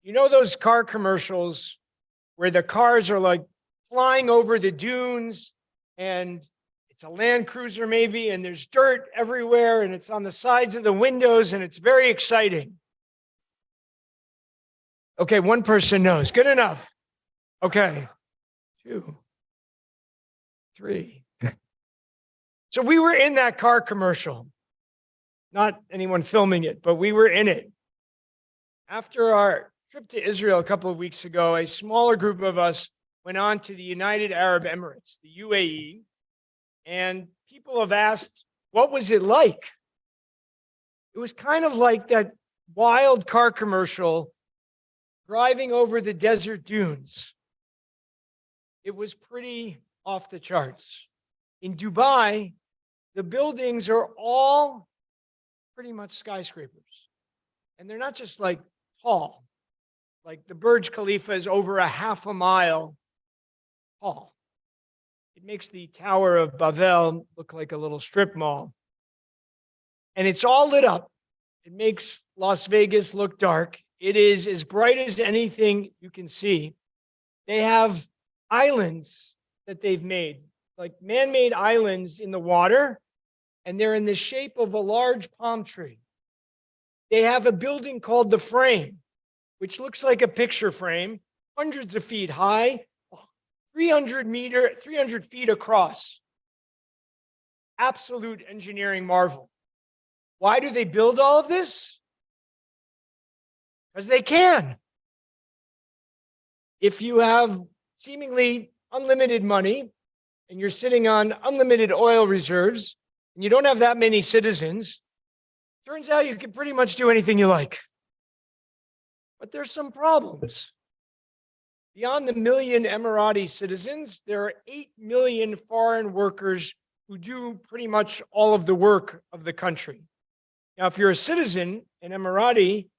You know those car commercials where the cars are like flying over the dunes and it's a Land Cruiser maybe, and there's dirt everywhere and it's on the sides of the windows and it's very exciting. Okay, one person knows. Good enough. Okay, 2, 3. So we were in that car commercial. Not anyone filming it, but we were in it. After our trip to Israel a couple of weeks ago, a smaller group of us went on to the United Arab Emirates, the UAE, and people have asked, what was it like? It was kind of like that wild car commercial driving over the desert dunes. It was pretty off the charts. In Dubai, the buildings are all pretty much skyscrapers. And they're not just like tall. Like the Burj Khalifa is over a half a mile tall. It makes the Tower of Babel look like a little strip mall. And it's all lit up. It makes Las Vegas look dark. It is as bright as anything you can see. They have islands that they've made, like man-made islands in the water, and they're in the shape of a large palm tree. They have a building called the Frame, which looks like a picture frame, hundreds of feet high, 300 feet across. Absolute engineering marvel. Why do they build all of this? Because they can. If you have seemingly unlimited money and you're sitting on unlimited oil reserves and you don't have that many citizens, turns out you can pretty much do anything you like. But there's some problems. Beyond the million Emirati citizens, there are 8 million foreign workers who do pretty much all of the work of the country. Now, if you're a citizen, an Emirati,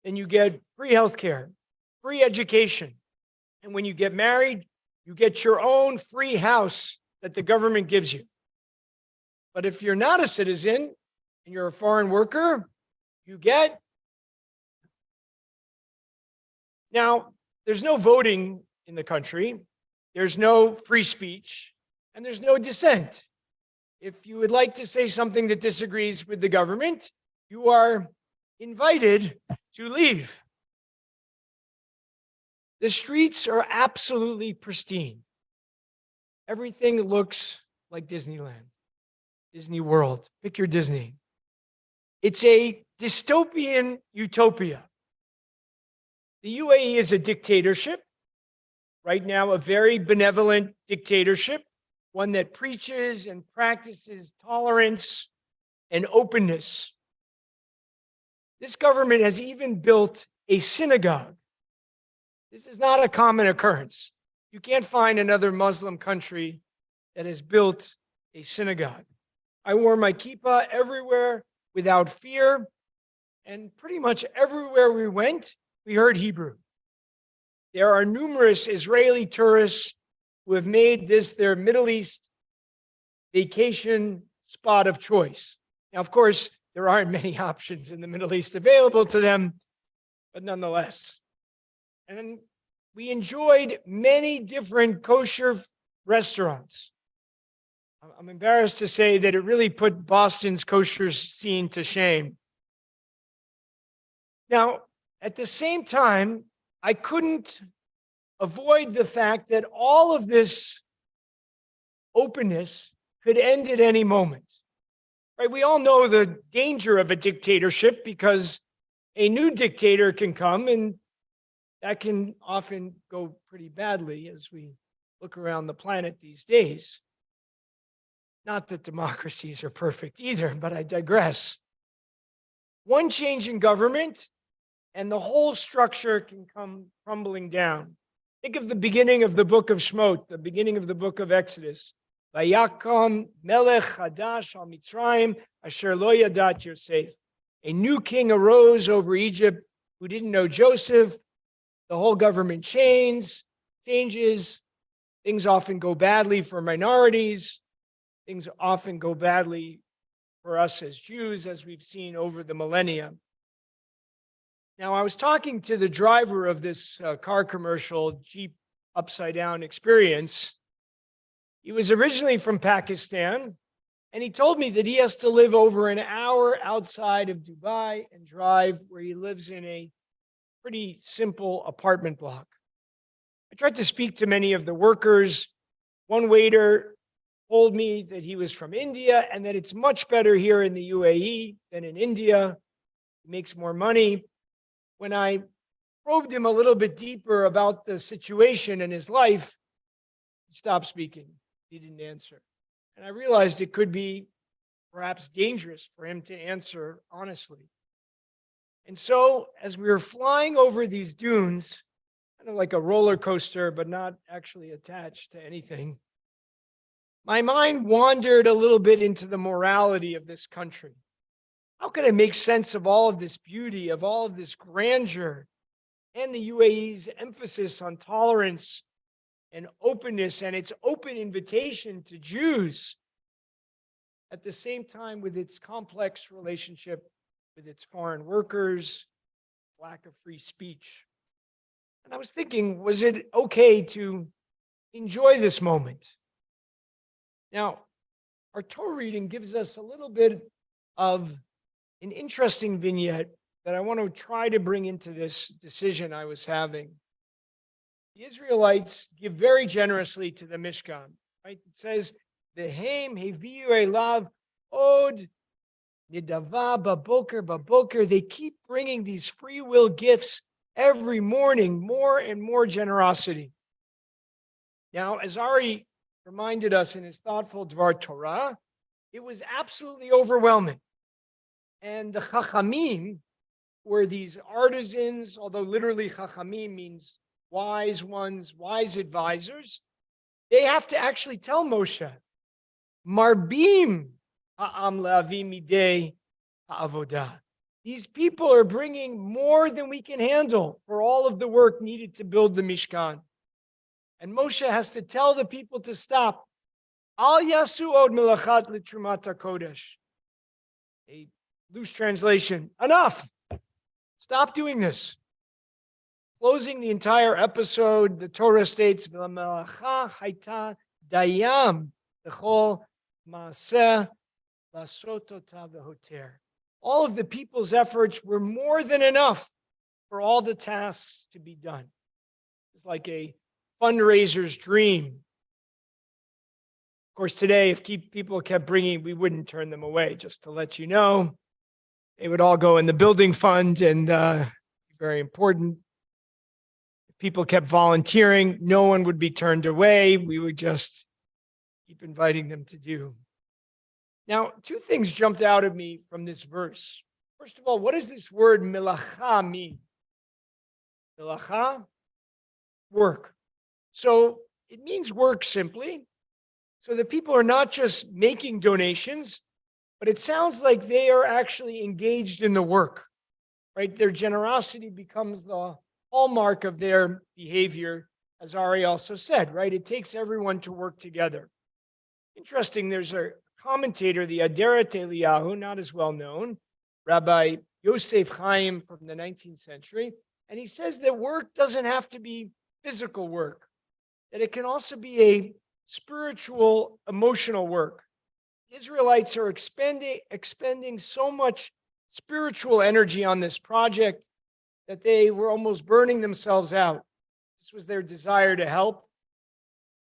then you get free healthcare, free education. And when you get married, you get your own free house that the government gives you. But if you're not a citizen and you're a foreign worker, you get. Now, there's no voting in the country. There's no free speech, and there's no dissent. If you would like to say something that disagrees with the government, you are invited to leave. The streets are absolutely pristine. Everything looks like Disneyland, Disney World. Pick your Disney. It's a dystopian utopia. The UAE is a dictatorship. Right now, a very benevolent dictatorship, one that preaches and practices tolerance and openness. This government has even built a synagogue. This is not a common occurrence. You can't find another Muslim country that has built a synagogue. I wore my kippah everywhere without fear, and pretty much everywhere we went, we heard Hebrew. There are numerous Israeli tourists who have made this their Middle East vacation spot of choice. Now, of course, there aren't many options in the Middle East available to them, but nonetheless. And then we enjoyed many different kosher restaurants. I'm embarrassed to say that it really put Boston's kosher scene to shame. Now, at the same time, I couldn't avoid the fact that all of this openness could end at any moment. Right? We all know the danger of a dictatorship because a new dictator can come, and that can often go pretty badly as we look around the planet these days. Not that democracies are perfect either, but I digress. One change in government and the whole structure can come crumbling down. Think of the beginning of the book of Shemot, the beginning of the book of Exodus. Vayakhel melech hadash al Mitzrayim asher lo yadat Yosef. A new king arose over Egypt who didn't know Joseph. The whole government changes. Things often go badly for minorities. Things often go badly for us as Jews, as we've seen over the millennia. Now, I was talking to the driver of this car commercial Jeep Upside Down experience. He was originally from Pakistan, and he told me that he has to live over an hour outside of Dubai and drive where he lives in a pretty simple apartment block. I tried to speak to many of the workers. One waiter told me that he was from India and that it's much better here in the UAE than in India. He makes more money. When I probed him a little bit deeper about the situation in his life, he stopped speaking. He didn't answer. And I realized it could be perhaps dangerous for him to answer honestly. And so, as we were flying over these dunes, kind of like a roller coaster, but not actually attached to anything, my mind wandered a little bit into the morality of this country. How could I make sense of all of this beauty, of all of this grandeur, and the UAE's emphasis on tolerance and openness and its open invitation to Jews, at the same time with its complex relationship with its foreign workers, lack of free speech? And I was thinking, was it okay to enjoy this moment? Now, our Torah reading gives us a little bit of an interesting vignette that I want to try to bring into this decision I was having. The Israelites give very generously to the Mishkan, right? It says, "Vehem heviu elav od nidava baboker." They keep bringing these free will gifts every morning, more and more generosity. Now, as Ari reminded us in his thoughtful Dvar Torah, it was absolutely overwhelming. And the Chachamim were these artisans, although literally Chachamim means wise ones, wise advisors. They have to actually tell Moshe, Marbim ha'am le'avim midei ha'avodah. These people are bringing more than we can handle for all of the work needed to build the Mishkan. And Moshe has to tell the people to stop. Al yasu od melachat litrumat hakodesh. A loose translation. Enough. Stop doing this. Closing the entire episode, the Torah states, "V'lamelacha haita dayam l'chol maaseh lasotota v'hoter." All of the people's efforts were more than enough for all the tasks to be done. It's like a fundraiser's dream. Of course, today, if people kept bringing, we wouldn't turn them away, just to let you know. They would all go in the building fund and very important. If people kept volunteering, no one would be turned away. We would just keep inviting them to do. Now, two things jumped out at me from this verse. First of all, what does this word melacha mean? Melacha, work. So it means work simply. So the people are not just making donations, but it sounds like they are actually engaged in the work, right? Their generosity becomes the hallmark of their behavior, as Ari also said, right? It takes everyone to work together. Interesting, there's a commentator, the Aderet Eliyahu, not as well known, Rabbi Yosef Chaim from the 19th century, and he says that work doesn't have to be physical work, that it can also be a spiritual, emotional work. Israelites are expending so much spiritual energy on this project that they were almost burning themselves out. This was their desire to help,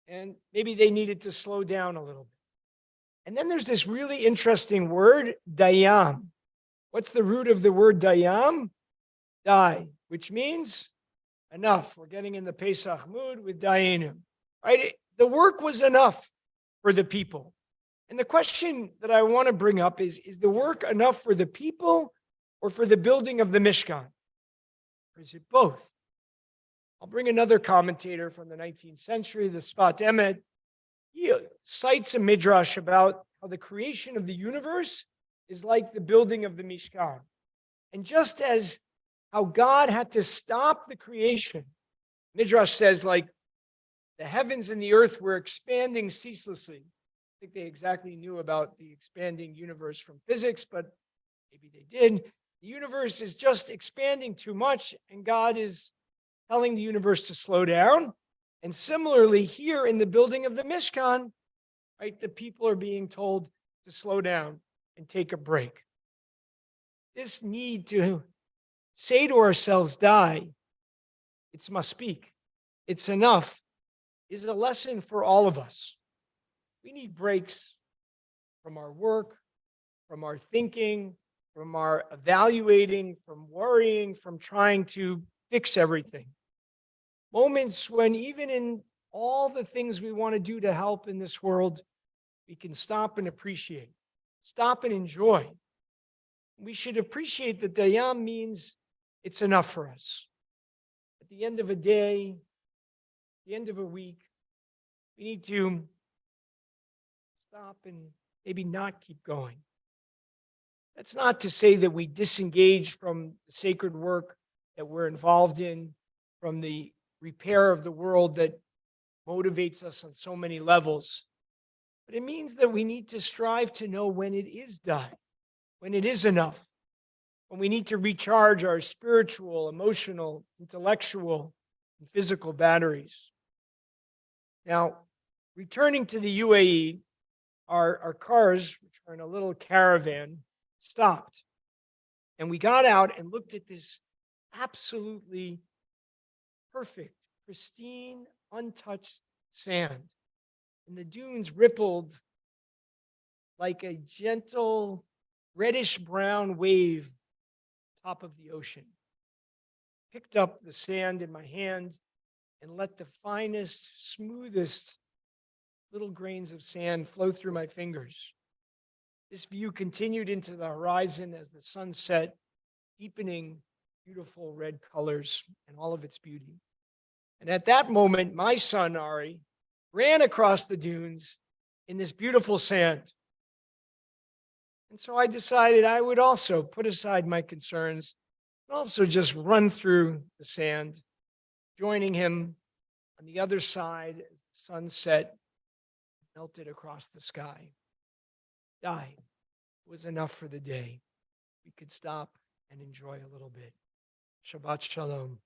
and maybe they needed to slow down a little bit. And then there's this really interesting word, dayam. What's the root of the word dayam? Die, which means enough. We're getting in the Pesach mood with dayanim, right? The work was enough for the people. And the question that I want to bring up is the work enough for the people or for the building of the Mishkan? Or is it both? I'll bring another commentator from the 19th century, the Sfat Emet. He cites a midrash about how the creation of the universe is like the building of the Mishkan. And just as how God had to stop the creation, midrash says, like, the heavens and the earth were expanding ceaselessly. I think they exactly knew about the expanding universe from physics, but maybe they did. The universe is just expanding too much, and God is telling the universe to slow down. And similarly, here in the building of the Mishkan, right, the people are being told to slow down and take a break. This need to say to ourselves, die, it's must speak, it's enough, is a lesson for all of us. We need breaks from our work, from our thinking, from our evaluating, from worrying, from trying to fix everything. Moments when even in all the things we want to do to help in this world, we can stop and appreciate, stop and enjoy. We should appreciate that Dayam means it's enough for us. At the end of a day, the end of a week, we need to stop and maybe not keep going. That's not to say that we disengage from the sacred work that we're involved in, from the repair of the world that motivates us on so many levels. But it means that we need to strive to know when it is done, when it is enough, when we need to recharge our spiritual, emotional, intellectual, and physical batteries. Now, returning to the UAE, our cars, which are in a little caravan, stopped. And we got out and looked at this absolutely perfect, pristine, untouched sand. And the dunes rippled like a gentle reddish-brown wave top of the ocean. Picked up the sand in my hand and let the finest, smoothest little grains of sand flow through my fingers. This view continued into the horizon as the sun set, deepening beautiful red colors and all of its beauty. And at that moment, my son, Ari, ran across the dunes in this beautiful sand. And so I decided I would also put aside my concerns and also just run through the sand, joining him on the other side as the sun set, melted across the sky. Died. It was enough for the day. We could stop and enjoy a little bit. Shabbat Shalom.